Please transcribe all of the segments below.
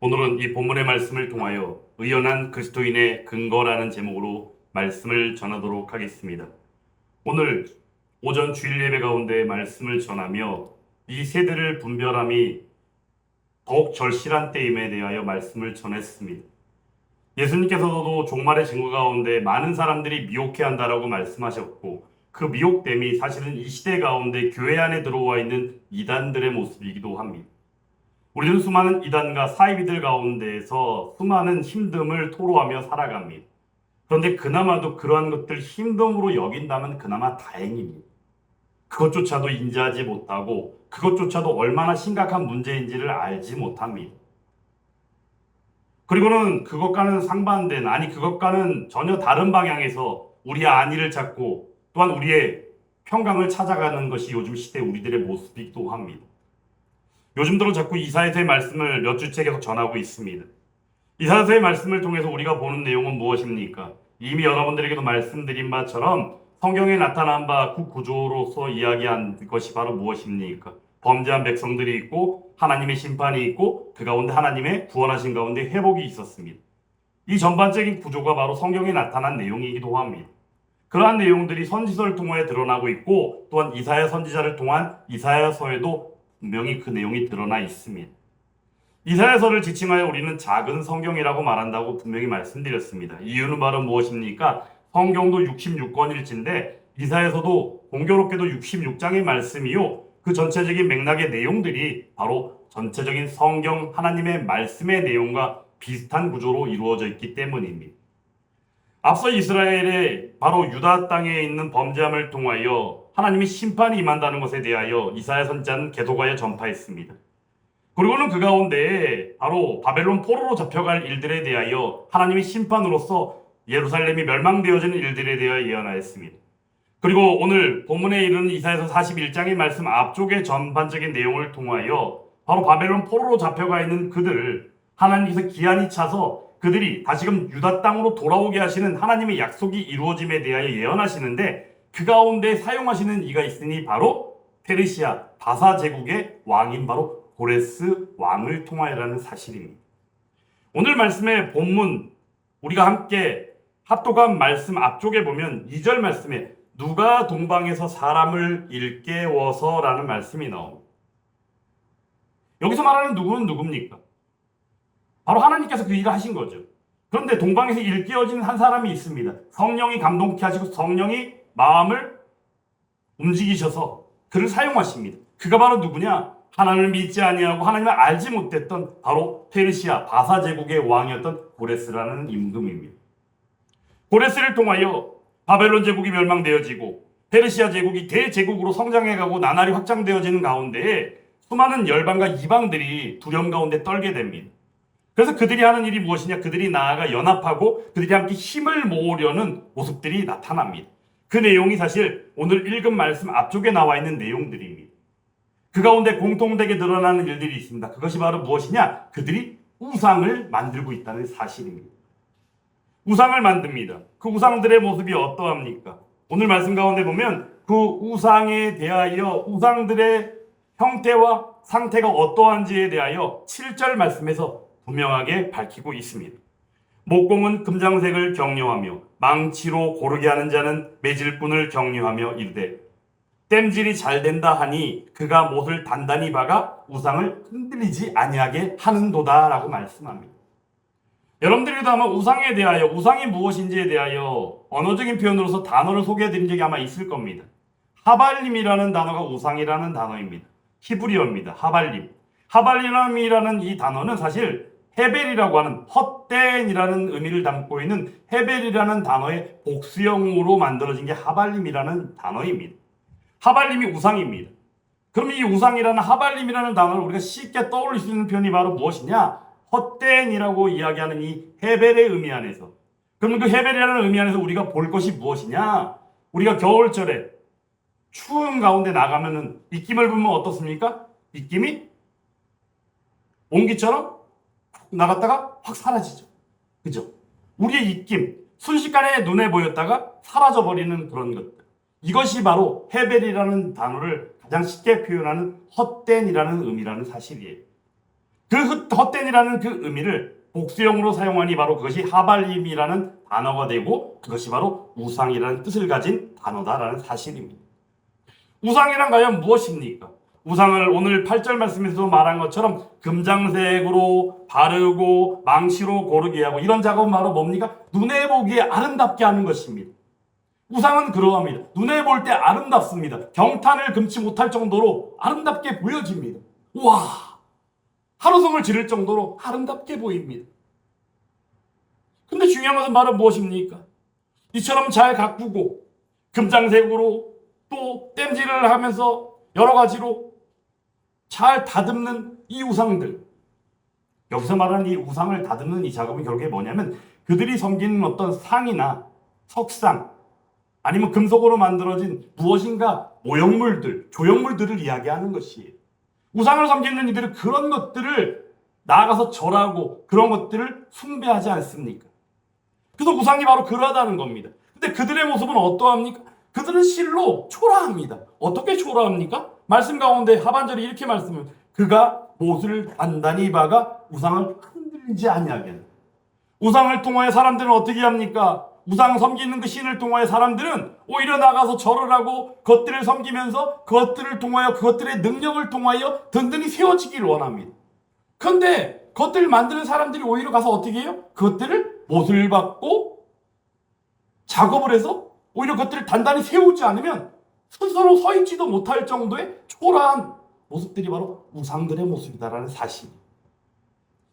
오늘은 이 본문의 말씀을 통하여 의연한 그리스도인의 근거라는 제목으로 말씀을 전하도록 하겠습니다. 오늘 오전 주일 예배 가운데 말씀을 전하며 이 세대를 분별함이 더욱 절실한 때임에 대하여 말씀을 전했습니다. 예수님께서도 종말의 증거 가운데 많은 사람들이 미혹해 한다라고 말씀하셨고, 그 미혹됨이 사실은 이 시대 가운데 교회 안에 들어와 있는 이단들의 모습이기도 합니다. 우리는 수많은 이단과 사이비들 가운데에서 수많은 힘듦을 토로하며 살아갑니다. 그런데 그나마도 그러한 것들 힘듦으로 여긴다면 그나마 다행입니다. 그것조차도 인지하지 못하고 그것조차도 얼마나 심각한 문제인지를 알지 못합니다. 그리고는 그것과는 상반된, 그것과는 전혀 다른 방향에서 우리의 안위를 찾고 또한 우리의 평강을 찾아가는 것이 요즘 시대 우리들의 모습이기도 합니다. 요즘 들어 자꾸 이사야서의 말씀을 몇 주째 계속 전하고 있습니다. 이사야서의 말씀을 통해서 우리가 보는 내용은 무엇입니까? 이미 여러분들에게도 말씀드린 바처럼 성경에 나타난 바 그 구조로서 이야기한 것이 바로 무엇입니까? 범죄한 백성들이 있고 하나님의 심판이 있고 그 가운데 하나님의 구원하신 가운데 회복이 있었습니다. 이 전반적인 구조가 바로 성경에 나타난 내용이기도 합니다. 그러한 내용들이 선지서를 통해 드러나고 있고 또한 이사야 선지자를 통한 이사야서에도 분명히 그 내용이 드러나 있습니다. 이사야서를 지칭하여 우리는 작은 성경이라고 말한다고 분명히 말씀드렸습니다. 이유는 바로 무엇입니까? 성경도 66권일지인데 이사야서도 공교롭게도 66장의 말씀이요. 그 전체적인 맥락의 내용들이 바로 전체적인 성경 하나님의 말씀의 내용과 비슷한 구조로 이루어져 있기 때문입니다. 앞서 이스라엘의 바로 유다 땅에 있는 범죄함을 통하여 하나님의 심판이 임한다는 것에 대하여 이사야 선지자는 계속하여 전파했습니다. 그리고는 그 가운데 바로 바벨론 포로로 잡혀갈 일들에 대하여 하나님의 심판으로서 예루살렘이 멸망되어지는 일들에 대하여 예언하였습니다. 그리고 오늘 본문에 이르는 이사야서 41장의 말씀 앞쪽의 전반적인 내용을 통하여 바로 바벨론 포로로 잡혀가 있는 그들을 하나님께서 기한이 차서 그들이 다시금 유다 땅으로 돌아오게 하시는 하나님의 약속이 이루어짐에 대하여 예언하시는데 그 가운데 사용하시는 이가 있으니 바로 페르시아 바사 제국의 왕인 바로 고레스 왕을 통하여라는 사실입니다. 오늘 말씀의 본문 우리가 함께 합독한 말씀 앞쪽에 보면 2절 말씀에 누가 동방에서 사람을 일깨워서라는 말씀이 나옵니다. 여기서 말하는 누구는 누굽니까? 바로 하나님께서 그 일을 하신 거죠. 그런데 동방에서 일깨워진 한 사람이 있습니다. 성령이 감동케 하시고 성령이 마음을 움직이셔서 그를 사용하십니다. 그가 바로 누구냐? 하나님을 믿지 아니하고 하나님을 알지 못했던 바로 페르시아 바사 제국의 왕이었던 고레스라는 임금입니다. 고레스를 통하여 바벨론 제국이 멸망되어지고 페르시아 제국이 대제국으로 성장해가고 나날이 확장되어지는 가운데 수많은 열방과 이방들이 두려움 가운데 떨게 됩니다. 그래서 그들이 하는 일이 무엇이냐? 그들이 나아가 연합하고 그들이 함께 힘을 모으려는 모습들이 나타납니다. 그 내용이 사실 오늘 읽은 말씀 앞쪽에 나와 있는 내용들입니다. 그 가운데 공통되게 드러나는 일들이 있습니다. 그것이 바로 무엇이냐? 그들이 우상을 만들고 있다는 사실입니다. 우상을 만듭니다. 그 우상들의 모습이 어떠합니까? 오늘 말씀 가운데 보면 그 우상에 대하여 우상들의 형태와 상태가 어떠한지에 대하여 7절 말씀에서 분명하게 밝히고 있습니다. 목공은 금장색을 격려하며 망치로 고르게 하는 자는 매질꾼을 격려하며 이르되 땜질이 잘 된다 하니 그가 못을 단단히 박아 우상을 흔들리지 아니하게 하는도다라고 말씀합니다. 여러분들도 아마 우상에 대하여 우상이 무엇인지에 대하여 언어적인 표현으로서 단어를 소개해드린 적이 아마 있을 겁니다. 하발림이라는 단어가 우상이라는 단어입니다. 히브리어입니다. 하발림이라는 이 단어는 사실 헤벨이라고 하는 헛된이라는 의미를 담고 있는 헤벨이라는 단어의 복수형으로 만들어진 게 하발림이라는 단어입니다. 하발림이 우상입니다. 그럼 이 우상이라는 하발림이라는 단어를 우리가 쉽게 떠올릴 수 있는 표현이 바로 무엇이냐? 헛된이라고 이야기하는 이 헤벨의 의미 안에서. 그럼 그 헤벨이라는 의미 안에서 우리가 볼 것이 무엇이냐? 우리가 겨울철에 추운 가운데 나가면은 입김을 불면 어떻습니까? 입김이 온기처럼 나갔다가 확 사라지죠. 그죠? 우리의 입김, 순식간에 눈에 보였다가 사라져버리는 그런 것들. 이것이 바로 헤벨이라는 단어를 가장 쉽게 표현하는 헛된이라는 의미라는 사실이에요. 그 헛된이라는 그 의미를 복수형으로 사용하니 바로 그것이 하발림이라는 단어가 되고 그것이 바로 우상이라는 뜻을 가진 단어다라는 사실입니다. 우상이란 과연 무엇입니까? 우상을 오늘 8절 말씀에서 말한 것처럼 금장색으로 바르고 망치로 고르게 하고 이런 작업은 바로 뭡니까? 눈에 보기에 아름답게 하는 것입니다. 우상은 그러합니다. 눈에 볼 때 아름답습니다. 경탄을 금치 못할 정도로 아름답게 보여집니다. 와, 하루성을 지를 정도로 아름답게 보입니다. 근데 중요한 것은 바로 무엇입니까? 이처럼 잘 가꾸고 금장색으로 또 땜질을 하면서 여러 가지로 잘 다듬는 이 우상들, 여기서 말하는 이 우상을 다듬는 이 작업은 결국에 뭐냐면 그들이 섬기는 어떤 상이나 석상 아니면 금속으로 만들어진 무엇인가 모형물들, 조형물들을 이야기하는 것이에요. 우상을 섬기는 이들은 그런 것들을 나아가서 절하고 그런 것들을 숭배하지 않습니까? 그래서 우상이 바로 그러하다는 겁니다. 근데 그들의 모습은 어떠합니까? 그들은 실로 초라합니다. 어떻게 초라합니까? 말씀 가운데 하반절에 이렇게 말씀을 그가 못을 단단히 박아 우상을 흔들지 아니하게 하는. 우상을 통하여 사람들은 어떻게 합니까? 우상 섬기는 그 신을 통하여 사람들은 오히려 나가서 절을 하고 그것들을 섬기면서 그것들을 통하여 그것들의 능력을 통하여 든든히 세워지기를 원합니다. 그런데 그것들을 만드는 사람들이 오히려 가서 어떻게 해요? 그것들을 못을 박고 작업을 해서 오히려 그것들을 단단히 세우지 않으면 스스로 서 있지도 못할 정도의 초라한 모습들이 바로 우상들의 모습이다라는 사실.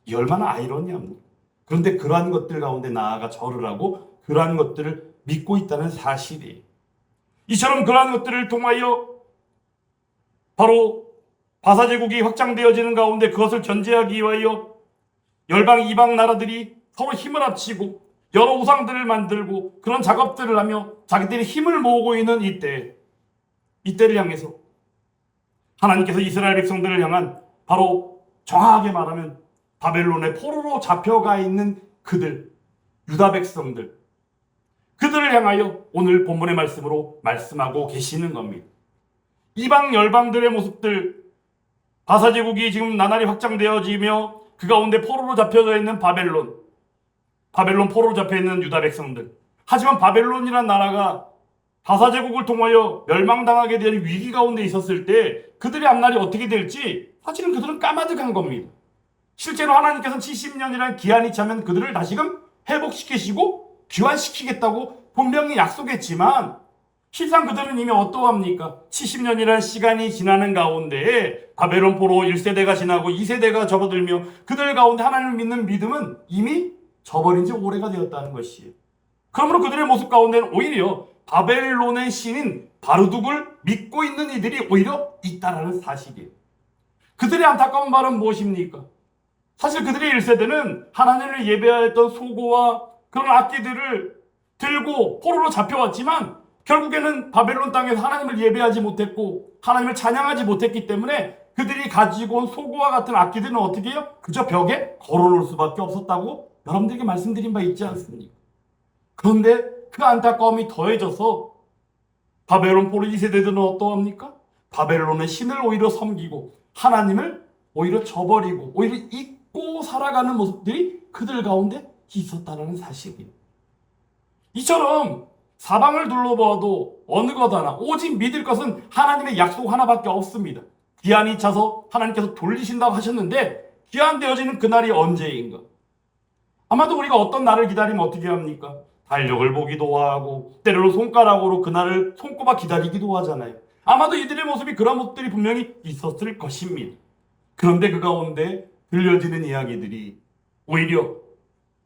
이 얼마나 아이러니합니까? 그런데 그러한 것들 가운데 나아가 절을 하고 그러한 것들을 믿고 있다는 사실이에요. 이처럼 그러한 것들을 통하여 바로 바사제국이 확장되어지는 가운데 그것을 견제하기 위하여 열방 이방 나라들이 서로 힘을 합치고 여러 우상들을 만들고 그런 작업들을 하며 자기들이 힘을 모으고 있는 이때를 향해서 하나님께서 이스라엘 백성들을 향한 바로 정확하게 말하면 바벨론의 포로로 잡혀가 있는 그들, 유다 백성들, 그들을 향하여 오늘 본문의 말씀으로 말씀하고 계시는 겁니다. 이방 열방들의 모습들, 바사제국이 지금 나날이 확장되어지며 그 가운데 포로로 잡혀져 있는 바벨론 포로로 잡혀있는 유다 백성들. 하지만 바벨론이라는 나라가 바사제국을 통하여 멸망당하게 될 위기 가운데 있었을 때 그들의 앞날이 어떻게 될지 사실은 그들은 까마득한 겁니다. 실제로 하나님께서는 70년이라는 기한이 차면 그들을 다시금 회복시키시고 귀환시키겠다고 분명히 약속했지만 실상 그들은 이미 어떠합니까? 70년이라는 시간이 지나는 가운데 바벨론 포로 1세대가 지나고 2세대가 접어들며 그들 가운데 하나님을 믿는 믿음은 이미 저버린 지 오래가 되었다는 것이에요. 그러므로 그들의 모습 가운데는 오히려 바벨론의 신인 바르둑을 믿고 있는 이들이 오히려 있다라는 사실이에요. 그들의 안타까운 말은 무엇입니까? 사실 그들의 1세대는 하나님을 예배하였던 소고와 그런 악기들을 들고 포로로 잡혀왔지만 결국에는 바벨론 땅에서 하나님을 예배하지 못했고 하나님을 찬양하지 못했기 때문에 그들이 가지고 온 소고와 같은 악기들은 어떻게 해요? 그저 벽에 걸어놓을 수밖에 없었다고 여러분들에게 말씀드린 바 있지 않습니까? 그런데 그 안타까움이 더해져서 바벨론 포로 2세대들은 어떠합니까? 바벨론의 신을 오히려 섬기고 하나님을 오히려 저버리고 오히려 잊고 살아가는 모습들이 그들 가운데 있었다는 사실이에요. 이처럼 사방을 둘러봐도 어느 것 하나 오직 믿을 것은 하나님의 약속 하나밖에 없습니다. 기한이 차서 하나님께서 돌리신다고 하셨는데 기한되어지는 그날이 언제인가? 아마도 우리가 어떤 날을 기다리면 어떻게 합니까? 달력을 보기도 하고 때로는 손가락으로 그날을 손꼽아 기다리기도 하잖아요. 아마도 이들의 모습이 그런 모습들이 분명히 있었을 것입니다. 그런데 그 가운데 들려지는 이야기들이 오히려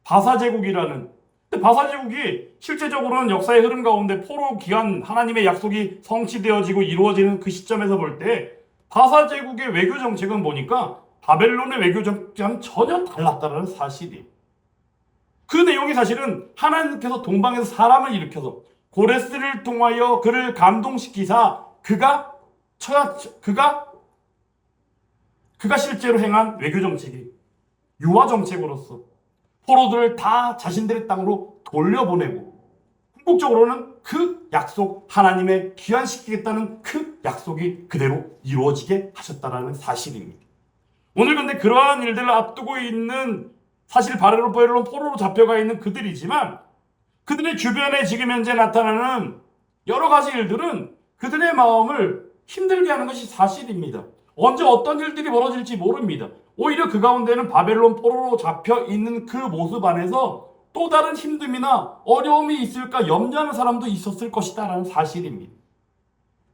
바사제국이라는, 근데 바사제국이 실제적으로는 역사의 흐름 가운데 포로 기한 하나님의 약속이 성취되어지고 이루어지는 그 시점에서 볼 때 바사제국의 외교 정책은 보니까 바벨론의 외교 정책과는 전혀 달랐다는 사실이에요. 그 내용이 사실은 하나님께서 동방에서 사람을 일으켜서 고레스를 통하여 그를 감동시키사 그가 실제로 행한 외교 정책이 유화 정책으로서 포로들을 다 자신들의 땅으로 돌려보내고 궁극적으로는 그 약속 하나님의 귀환시키겠다는 그 약속이 그대로 이루어지게 하셨다는 사실입니다. 오늘 근데 그러한 일들을 앞두고 있는 사실 바벨론 포로로 잡혀가 있는 그들이지만 그들의 주변에 지금 현재 나타나는 여러 가지 일들은 그들의 마음을 힘들게 하는 것이 사실입니다. 언제 어떤 일들이 벌어질지 모릅니다. 오히려 그 가운데는 바벨론 포로로 잡혀 있는 그 모습 안에서 또 다른 힘듦이나 어려움이 있을까 염려하는 사람도 있었을 것이다라는 사실입니다.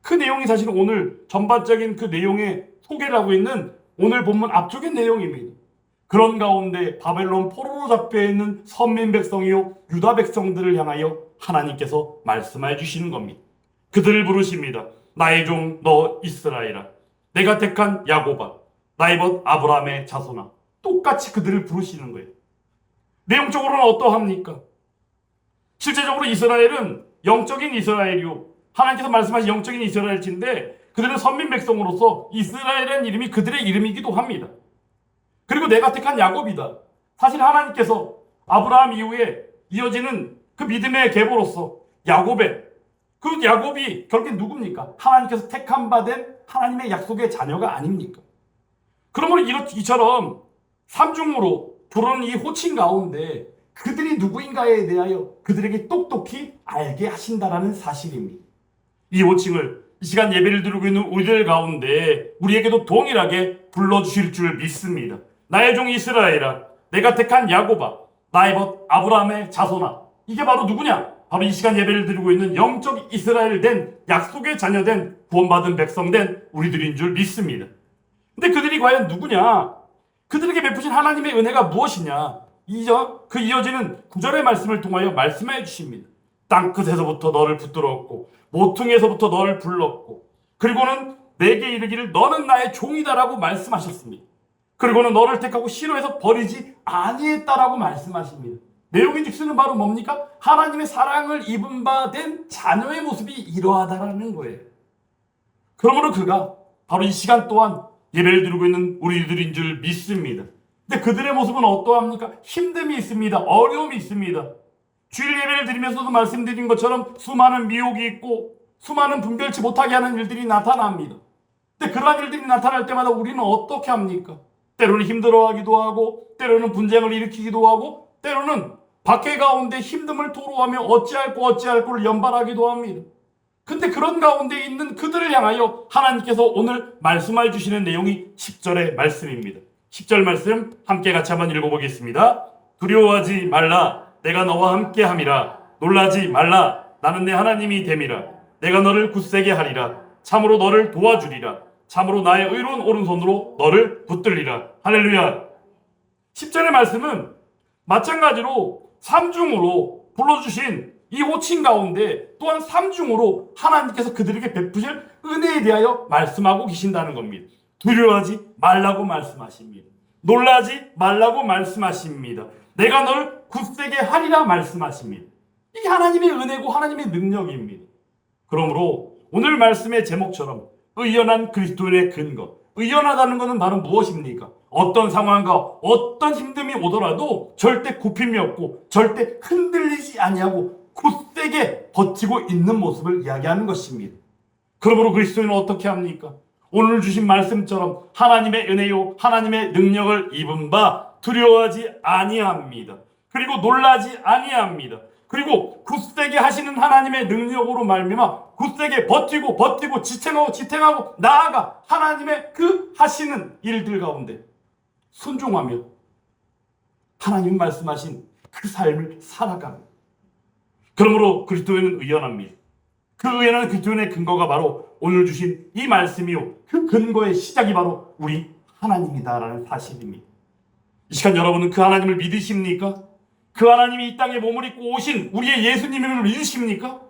그 내용이 사실 오늘 전반적인 그 내용의 소개를 하고 있는 오늘 본문 앞쪽의 내용입니다. 그런 가운데 바벨론 포로로 잡혀 있는 선민 백성이요 유다 백성들을 향하여 하나님께서 말씀해 주시는 겁니다. 그들을 부르십니다. 나의 종 너 이스라엘아, 내가 택한 야곱아, 나의 벗 아브라함의 자손아. 똑같이 그들을 부르시는 거예요. 내용적으로는 어떠합니까? 실제적으로 이스라엘은 영적인 이스라엘이요, 하나님께서 말씀하신 영적인 이스라엘인데 그들은 선민 백성으로서 이스라엘이라는 이름이 그들의 이름이기도 합니다. 그리고 내가 택한 야곱이다. 사실 하나님께서 아브라함 이후에 이어지는 그 믿음의 계보로서 야곱의 그 야곱이 결국 누굽니까? 하나님께서 택한 바 된 하나님의 약속의 자녀가 아닙니까? 그러므로 이처럼 삼중으로 부르는 이 호칭 가운데 그들이 누구인가에 대하여 그들에게 똑똑히 알게 하신다라는 사실입니다. 이 호칭을 이 시간 예배를 드리고 있는 우리들 가운데 우리에게도 동일하게 불러주실 줄 믿습니다. 나의 종 이스라엘아, 내가 택한 야곱아, 나의 벗 아브라함의 자손아. 이게 바로 누구냐? 바로 이 시간 예배를 드리고 있는 영적 이스라엘 된 약속의 자녀된 구원받은 백성 된 우리들인 줄 믿습니다. 근데 그들이 과연 누구냐? 그들에게 베푸신 하나님의 은혜가 무엇이냐? 그 이어지는 구절의 말씀을 통하여 말씀해 주십니다. 땅끝에서부터 너를 붙들었고 모퉁이에서부터 너를 불렀고 그리고는 내게 이르기를 너는 나의 종이다라고 말씀하셨습니다. 그리고는 너를 택하고 시로에서 버리지 아니했다라고 말씀하십니다. 내용인즉슨은 바로 뭡니까? 하나님의 사랑을 입은 바 된 자녀의 모습이 이러하다라는 거예요. 그러므로 그가 바로 이 시간 또한 예배를 드리고 있는 우리들인 줄 믿습니다. 근데 그들의 모습은 어떠합니까? 힘듦이 있습니다. 어려움이 있습니다. 주일 예배를 드리면서도 말씀드린 것처럼 수많은 미혹이 있고 수많은 분별치 못하게 하는 일들이 나타납니다. 근데 그러한 일들이 나타날 때마다 우리는 어떻게 합니까? 때로는 힘들어하기도 하고 때로는 분쟁을 일으키기도 하고 때로는 박해 가운데 힘듦을 토로하며 어찌할꼬를 연발하기도 합니다. 근데 그런 가운데 있는 그들을 향하여 하나님께서 오늘 말씀해 주시는 내용이 10절의 말씀입니다. 10절 말씀 함께 같이 한번 읽어보겠습니다. 두려워하지 말라, 내가 너와 함께 함이라. 놀라지 말라, 나는 내 하나님이 됨이라. 내가 너를 굳세게 하리라. 참으로 너를 도와주리라. 참으로 나의 의로운 오른손으로 너를 붙들리라. 할렐루야. 10절의 말씀은 마찬가지로 삼중으로 불러주신 이 호칭 가운데 또한 삼중으로 하나님께서 그들에게 베푸실 은혜에 대하여 말씀하고 계신다는 겁니다. 두려워하지 말라고 말씀하십니다. 놀라지 말라고 말씀하십니다. 내가 널 굳세게 하리라 말씀하십니다. 이게 하나님의 은혜고 하나님의 능력입니다. 그러므로 오늘 말씀의 제목처럼 의연한 그리스도인의 근거, 의연하다는 것은 바로 무엇입니까? 어떤 상황과 어떤 힘듦이 오더라도 절대 굽힘이 없고 절대 흔들리지 아니하고 굳세게 버티고 있는 모습을 이야기하는 것입니다. 그러므로 그리스도인은 어떻게 합니까? 오늘 주신 말씀처럼 하나님의 은혜요 하나님의 능력을 입은 바 두려워하지 아니합니다. 그리고 놀라지 아니합니다. 그리고 굳세게 하시는 하나님의 능력으로 말미암아 굳세게 버티고 지탱하고 나아가 하나님의 그 하시는 일들 가운데 순종하며 하나님 말씀하신 그 삶을 살아갑니다. 그러므로 그리스도인은 의연합니다. 그 의연한 그리스도인의 근거가 바로 오늘 주신 이 말씀이요, 그 근거의 시작이 바로 우리 하나님이다라는 사실입니다. 이 시간 여러분은 그 하나님을 믿으십니까? 그 하나님이 이 땅에 몸을 입고 오신 우리의 예수님을 믿으십니까?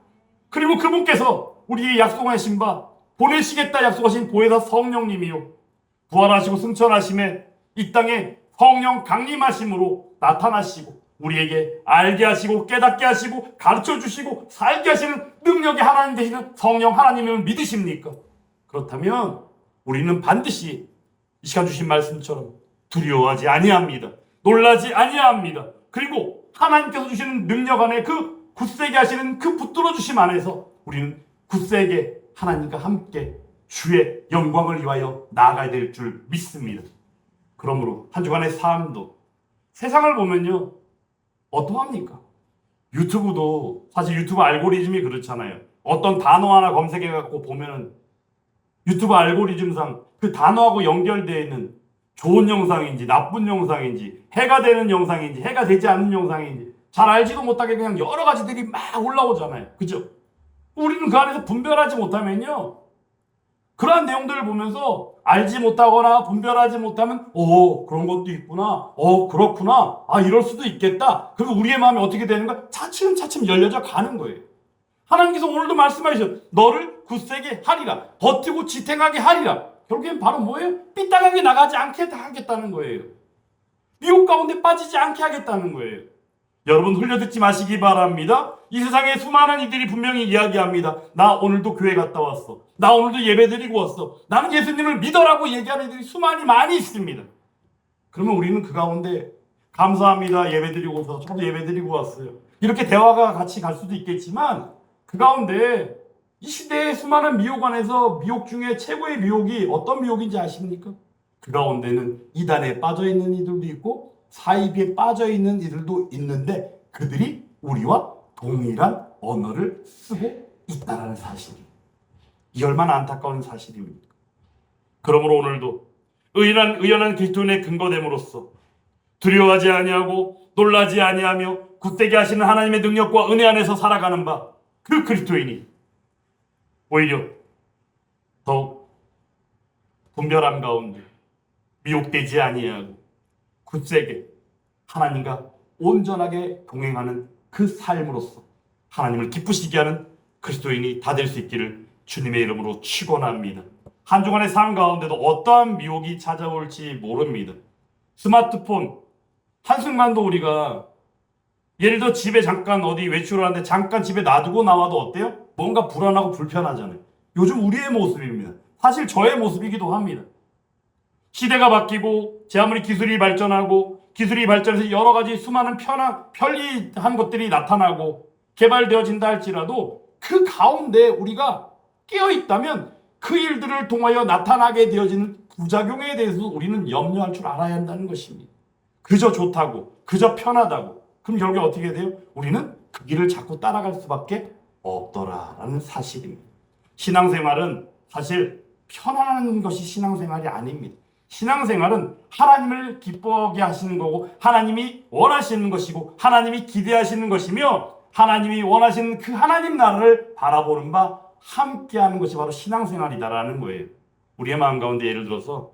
그리고 그분께서 우리에게 약속하신 바 보내시겠다 약속하신 보혜사 성령님이요, 부활하시고 승천하심에 이 땅에 성령 강림하심으로 나타나시고 우리에게 알게 하시고 깨닫게 하시고 가르쳐 주시고 살게 하시는 능력의 하나님 되시는 성령 하나님을 믿으십니까? 그렇다면 우리는 반드시 이 시간 주신 말씀처럼 두려워하지 아니합니다. 놀라지 아니합니다. 그리고 하나님께서 주시는 능력 안에 그 굳세게 하시는 그 붙들어 주심 안에서 우리는 굳세게 하나님과 함께 주의 영광을 위하여 나아가야 될 줄 믿습니다. 그러므로 한 주간의 삶도 세상을 보면요, 어떠합니까? 유튜브도 사실 유튜브 알고리즘이 그렇잖아요. 어떤 단어 하나 검색해 갖고 보면은 유튜브 알고리즘상 그 단어하고 연결되어 있는 좋은 영상인지 나쁜 영상인지 해가 되는 영상인지 해가 되지 않는 영상인지 잘 알지도 못하게 그냥 여러 가지들이 막 올라오잖아요. 그죠? 우리는 그 안에서 분별하지 못하면요, 그러한 내용들을 보면서 알지 못하거나 분별하지 못하면 그런 것도 있구나, 그렇구나, 이럴 수도 있겠다. 그리고 우리의 마음이 어떻게 되는 거야? 차츰차츰 열려져 가는 거예요. 하나님께서 오늘도 말씀하시죠. 너를 굳세게 하리라. 버티고 지탱하게 하리라. 결국엔 바로 뭐예요? 삐딱하게 나가지 않게 하겠다는 거예요. 미혹 가운데 빠지지 않게 하겠다는 거예요. 여러분 흘려듣지 마시기 바랍니다. 이 세상에 수많은 이들이 분명히 이야기합니다. 나 오늘도 교회 갔다 왔어. 나 오늘도 예배 드리고 왔어. 나는 예수님을 믿어라고 얘기하는 이들이 많이 있습니다. 그러면 우리는 그 가운데 감사합니다. 예배 드리고 와서 저도 예배 드리고 왔어요. 이렇게 대화가 같이 갈 수도 있겠지만 그 가운데 이 시대의 수많은 미혹 안에서 미혹 중에 최고의 미혹이 어떤 미혹인지 아십니까? 그 가운데는 이단에 빠져 있는 이들도 있고 사이비에 빠져 있는 이들도 있는데 그들이 우리와 동일한 언어를 쓰고 있다는 사실이, 이 얼마나 안타까운 사실입니까? 그러므로 오늘도 의연한 그리스도인의 근거됨으로써 두려워하지 아니하고 놀라지 아니하며 굳세게 하시는 하나님의 능력과 은혜 안에서 살아가는 바, 그 그리스도인이 오히려 더욱 분별함 가운데 미혹되지 아니하고 굳세게 하나님과 온전하게 동행하는 그 삶으로서 하나님을 기쁘시게 하는 그리스도인이 다 될 수 있기를 주님의 이름으로 축원합니다. 한 주간의 삶 가운데도 어떠한 미혹이 찾아올지 모릅니다. 스마트폰 한순간도 우리가 예를 들어 집에 잠깐 어디 외출을 하는데 잠깐 집에 놔두고 나와도 어때요? 뭔가 불안하고 불편하잖아요. 요즘 우리의 모습입니다. 사실 저의 모습이기도 합니다. 시대가 바뀌고 제 아무리 기술이 발전해서 여러 가지 수많은 편리한 것들이 나타나고 개발되어진다 할지라도 그 가운데 우리가 깨어있다면 그 일들을 통하여 나타나게 되어지는 부작용에 대해서 우리는 염려할 줄 알아야 한다는 것입니다. 그저 좋다고, 그저 편하다고, 그럼 결국에 어떻게 돼요? 우리는 그 길을 자꾸 따라갈 수밖에 없더라라는 사실입니다. 신앙생활은 사실 편안한 것이 신앙생활이 아닙니다. 신앙생활은 하나님을 기뻐하게 하시는 거고 하나님이 원하시는 것이고 하나님이 기대하시는 것이며 하나님이 원하시는 그 하나님 나라를 바라보는 바 함께하는 것이 바로 신앙생활이다라는 거예요. 우리의 마음 가운데 예를 들어서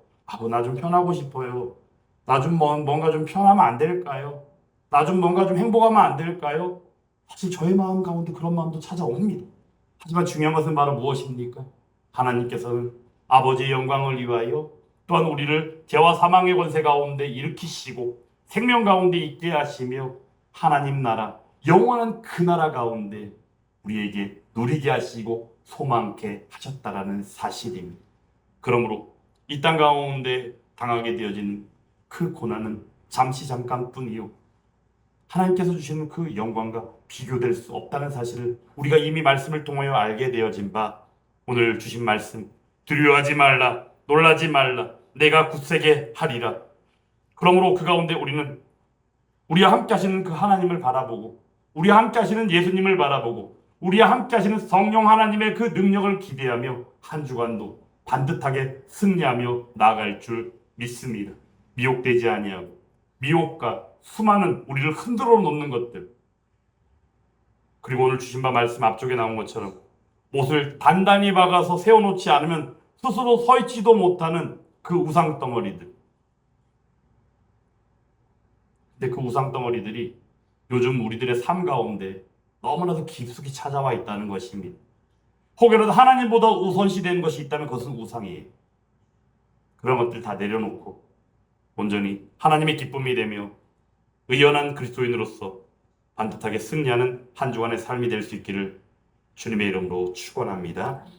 나 좀 편하고 싶어요. 나 좀 뭔가 좀 편하면 안 될까요? 나 좀 뭔가 좀 행복하면 안 될까요? 사실 저의 마음 가운데 그런 마음도 찾아옵니다. 하지만 중요한 것은 바로 무엇입니까? 하나님께서는 아버지의 영광을 위하여 또한 우리를 죄와 사망의 권세 가운데 일으키시고 생명 가운데 있게 하시며 하나님 나라, 영원한 그 나라 가운데 우리에게 누리게 하시고 소망케 하셨다라는 사실입니다. 그러므로 이 땅 가운데 당하게 되어진 그 고난은 잠시 잠깐뿐이요, 하나님께서 주시는 그 영광과 비교될 수 없다는 사실을 우리가 이미 말씀을 통하여 알게 되어진 바, 오늘 주신 말씀, 두려워하지 말라, 놀라지 말라, 내가 굳세게 하리라. 그러므로 그 가운데 우리는 우리와 함께 하시는 그 하나님을 바라보고 우리와 함께 하시는 예수님을 바라보고 우리와 함께 하시는 성령 하나님의 그 능력을 기대하며 한 주간도 반듯하게 승리하며 나아갈 줄 믿습니다. 미혹되지 아니하고 미혹과 수많은 우리를 흔들어 놓는 것들, 그리고 오늘 주신 바 말씀 앞쪽에 나온 것처럼 못을 단단히 박아서 세워놓지 않으면 스스로 서 있지도 못하는 그 우상 덩어리들. 근데 그 우상 덩어리들이 요즘 우리들의 삶 가운데 너무나도 깊숙이 찾아와 있다는 것입니다. 혹여라도 하나님보다 우선시되는 것이 있다면 그것은 우상이에요. 그런 것들 다 내려놓고 온전히 하나님의 기쁨이 되며 의연한 그리스도인으로서 반듯하게 승리하는 한 주간의 삶이 될 수 있기를 주님의 이름으로 축원합니다.